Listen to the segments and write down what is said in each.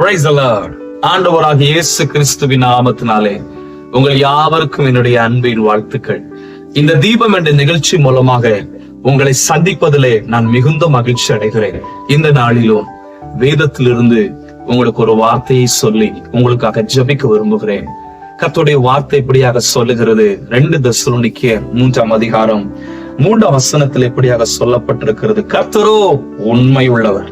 Praise the Lord. ஆண்டவராகிய இயேசு கிறிஸ்துவின் நாமத்தினாலே உங்கள் யாவருக்கும் என்னுடைய அன்பின் வாழ்த்துக்கள். இந்த தீபம் என்ற நிகழ்ச்சி மூலமாக உங்களை சந்திப்பதிலே நான் மிகுந்த மகிழ்ச்சி அடைகிறேன். இந்த நாளிலும் வேதத்திலிருந்து உங்களுக்கு ஒரு வார்த்தையை சொல்லி உங்களுக்காக ஜெபிக்க விரும்புகிறேன். கர்த்தருடைய வார்த்தை எப்படியாக சொல்லுகிறது? 2 தெசலோனிக்கேயர் 3ஆம் அதிகாரம் 3ஆம் வசனத்தில் எப்படியாக சொல்லப்பட்டிருக்கிறது? கர்த்தரோ உண்மை உள்ளவர்,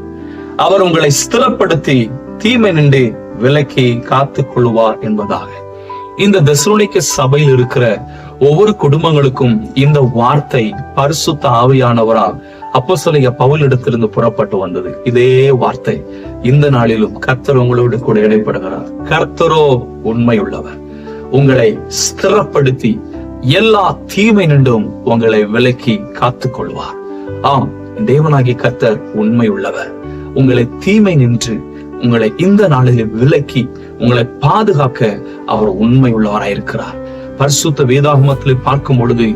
அவர் உங்களை ஸ்திரப்படுத்தி தீமை நின்று விலக்கி காத்துக் கொள்வார் என்பதாக. இந்த தெசலோனிக்க சபையில் இருக்கிற ஒவ்வொரு குடும்பங்களுக்கும் இந்த வார்த்தை பரிசுத்த ஆவியானவரால் அப்போஸ்தலனாகிய பவுலிடத்திலிருந்து புறப்பட்டு வந்தது. இதே வார்த்தை இந்த நாளிலும் கர்த்தர் உங்களோடு கூட இடைப்படுகிறார். கர்த்தரோ உண்மை உள்ளவர், உங்களை ஸ்திரப்படுத்தி எல்லா தீமை நின்றும் உங்களை விலக்கி காத்துக் கொள்வார். ஆம், தேவனாகிய கர்த்தர் உண்மை உள்ளவர். உங்களை தீமை நின்று உங்களை இந்த நாளில் விலக்கி உங்களை பாதுகாக்க அவர் உண்மை உள்ளவராயிருக்கிறார். பரிசுத்த வேதாகமத்தில் பார்க்கும் பொழுது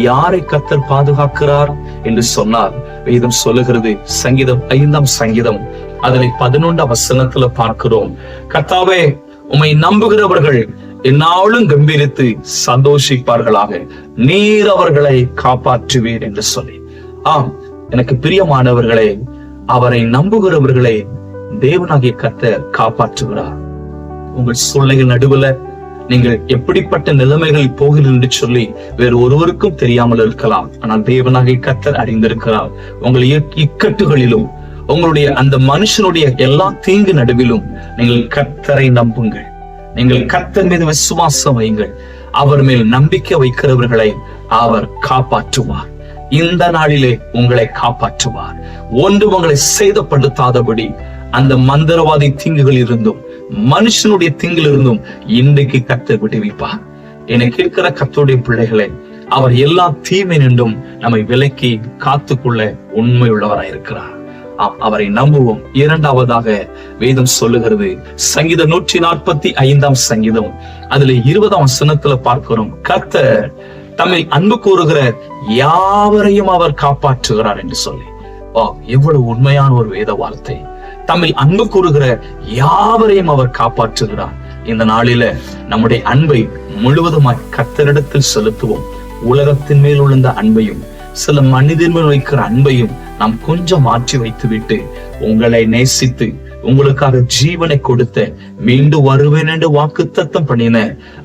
யாரை கர்த்தர் பாதுகாக்கிறார் என்று சொன்னால், வேதம் சொல்லுகிறது, சங்கீதம் 5ஆம் சங்கீதம் அதில் 11ஆம் வசனத்துல பார்க்கிறோம், கர்த்தாவே உம்மை நம்புகிறவர்கள் எந்நாளும் கம்பீரித்து சந்தோஷிப்பார்களாக, நீர் அவர்களை காப்பாற்றுவீர் என்று சொல்லி. ஆம், எனக்கு பிரியமானவர்களே, அவரை நம்புகிறவர்களை தேவனாகிய கர்த்தர் காப்பாற்றுகிறார். உங்கள் சூழ்நிலைகள் நடுவுல நீங்கள் எப்படிப்பட்ட நிலைமைகளில் போகிறீர்கள் என்று சொல்லி வேறு ஒருவருக்கும் தெரியாமல் இருக்கலாம். ஆனால் தேவனாகிய கர்த்தர் அறிந்திருக்கிறார். உங்கள் இக்கட்டுகளிலும் உங்களுடைய அந்த மனுஷனுடைய எல்லா தீங்கு நடுவிலும் நீங்கள் கர்த்தரை நம்புங்கள். நீங்கள் கர்த்தர் மீது விசுவாசம் வையுங்கள். அவர் மேல் நம்பிக்கை வைக்கிறவர்களை அவர் காப்பாற்றுவார். இந்த நாளிலே உங்களை காப்பாற்றுவார். ஒன்று உங்களை சேதப்படுத்தாதபடி அந்த மந்திரவாதி தீங்குகள் இருந்தும் மனுஷனுடைய தீங்கில் இருந்தும் இன்றைக்கு கர்த்தர் விடுவிப்பார். என்னை கேட்கிற கர்த்தருடைய பிள்ளைகளை, அவர் எல்லா தீமை நின்றும் நம்மை விலக்கி காத்துக்கொள்ள உண்மை உள்ளவராயிருக்கிறார். அவரை நம்புவோம். இரண்டாவதாக வேதம் சொல்லுகிறது, சங்கீதம் 145ஆம் சங்கீதம் அதுல 20ஆம் வசனத்துல பார்க்கிறோம், கர்த்தர் தம்மை அன்பு கூறுகிற யாவரையும் அவர் காப்பாற்றுகிறார் என்று சொல்லி. எவ்வளவு உண்மையான ஒரு வேத வார்த்தை! தம்மில் அன்பு கூறுகிற யாவரையும் அவர் காப்பாற்றுகிறார். இந்த நாளில நம்முடைய அன்பை முழுவதுமாய் கர்த்தரிடத்தில் செலுத்துவோம். உலகத்தின் மேல் உள்ள அன்பையும் சில மனிதன் மேல் வைக்கிற அன்பையும் நாம் கொஞ்சம் மாற்றி வைத்துவிட்டு, உங்களை நேசித்து உங்களுக்காக ஜீவனை கொடுத்த, மீண்டும் வருவேன் என்று வாக்குத்தத்தம் பண்ணின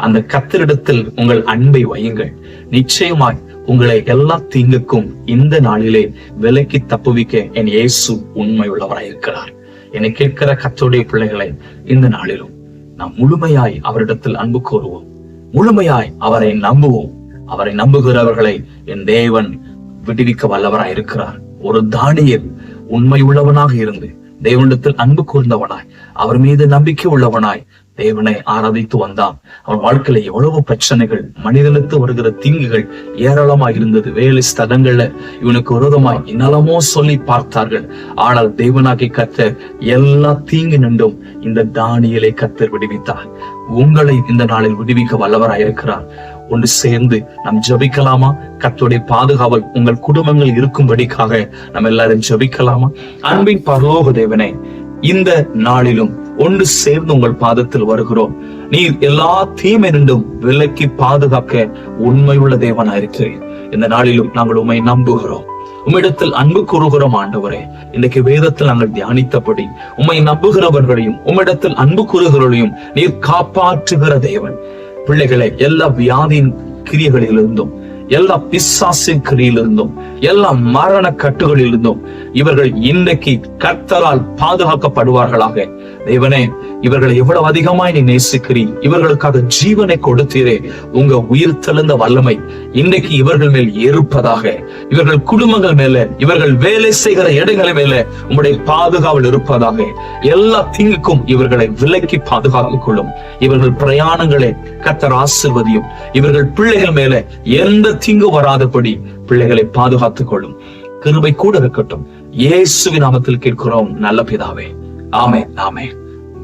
அந்த கர்த்தரிடத்தில் உங்கள் அன்பை வையுங்கள். நிச்சயமாய் உங்களை எல்லா தீங்குக்கும் இந்த நாளிலே விலக்கி தப்புவிக்க என் இயேசு உண்மை உள்ளவராயிருக்கிறார். என்னை கேட்கிற கர்த்தருடைய பிள்ளைகளை, இந்த நாளிலும் நாம் முழுமையாய் அவரிடத்தில் அன்பு கூறுவோம், முழுமையாய் அவரை நம்புவோம். அவரை நம்புகிறவர்களை என் தேவன் விடுவிக்க வல்லவராயிருக்கிறார். ஒரு தானியேல் உண்மை உள்ளவனாக இருந்து தேவனிடத்தில் அன்பு கூர்ந்தவனாய், அவர் மீது நம்பிக்கை உள்ளவனாய் தேவனை ஆராதித்து வந்தான். அவன் வாழ்க்கையில எவ்வளவு பிரச்சனைகள், மனிதனுக்கு வருகிற தீங்குகள் ஏராளமாய் இருந்தது. வேலை ஸ்தலங்கள்ல இவனுக்கு விரோதமாய் என்னெல்லாமோ சொல்லி பார்த்தார்கள். ஆனால் தேவனாகிய கர்த்தர் எல்லா தீங்கு நின்றும் இந்த தானியேலை கர்த்தர் விடுவித்தார். உங்களை இந்த நாளில் விடுவிக்க வல்லவராயிருக்கிறார். ஒன்று சேர்ந்து நாம் ஜெபிக்கலாமா? கர்த்தருடைய பாதுகாவல் உங்கள் குடும்பங்கள் இருக்கும்படிக்காக நம்ம எல்லாரும் ஜெபிக்கலாமா? அன்பின் பரலோக தேவனே, இந்த நாளிலும் ஒன்று சேர்ந்து உங்கள் பாதத்தில் வருகிறோம். நீர் எல்லா தீமை நின்றும் விலக்கி பாதுகாக்க உண்மையுள்ள தேவனாயிருக்கிறேன். இந்த நாளிலும் நாங்கள் உம்மை நம்புகிறோம், உம்மிடத்தில் அன்பு கூறுகிறோம். ஆண்டவரே, இன்றைக்கு வேதத்தில் நாங்கள் தியானித்தபடி உம்மை நம்புகிறவர்களையும் உம்மிடத்தில் அன்பு கூறுகிறவர்களையும் நீர் காப்பாற்றுகிற தேவன். பிள்ளைகளை எல்லா வியாதியின் கிரியைகளிலிருந்தும், எல்லா பிசாசின் கிரியிலிருந்தும், எல்லா மரண கட்டுகளிலிருந்தும் இவர்கள் இன்றைக்கு கர்த்தரால் பாதுகாக்கப்படுவார்களாக. தேவனே, இவர்களை எவ்வளவு அதிகமாய் நீ நேசிக்கிறீர், இவர்களுக்காக ஜீவனை கொடுத்தீரே. உங்க உயிர் தெழுந்த வல்லமை இன்றைக்கு இவர்கள் மேல் இருப்பதாக. இவர்கள் குடும்பங்கள் மேல, இவர்கள் வேலை செய்கிற இடங்களை மேல உங்களுடைய பாதுகாவல் இருப்பதாக. எல்லா தீங்குக்கும் இவர்களை விலக்கி பாதுகாத்துக் கொள்ளும். இவர்கள் பிரயாணங்களை கர்த்தர் ஆசீர்வதியும். இவர்கள் பிள்ளைகள் மேல எந்த தீங்கு வராதபடி பிள்ளைகளை பாதுகாத்துக் கொள்ளும். கிருபை கூட இருக்கட்டும். இயேசுவின் நாமத்தில் கேட்கிறோம் நல்ல பிதாவே, ஆமென், ஆமென்.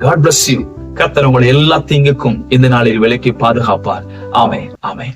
God bless you. கர்த்தர் உங்களை எல்லா தீங்குக்கும் இந்த நாளில் விலக்கி பாதுகாப்பார். ஆமென், ஆமென்.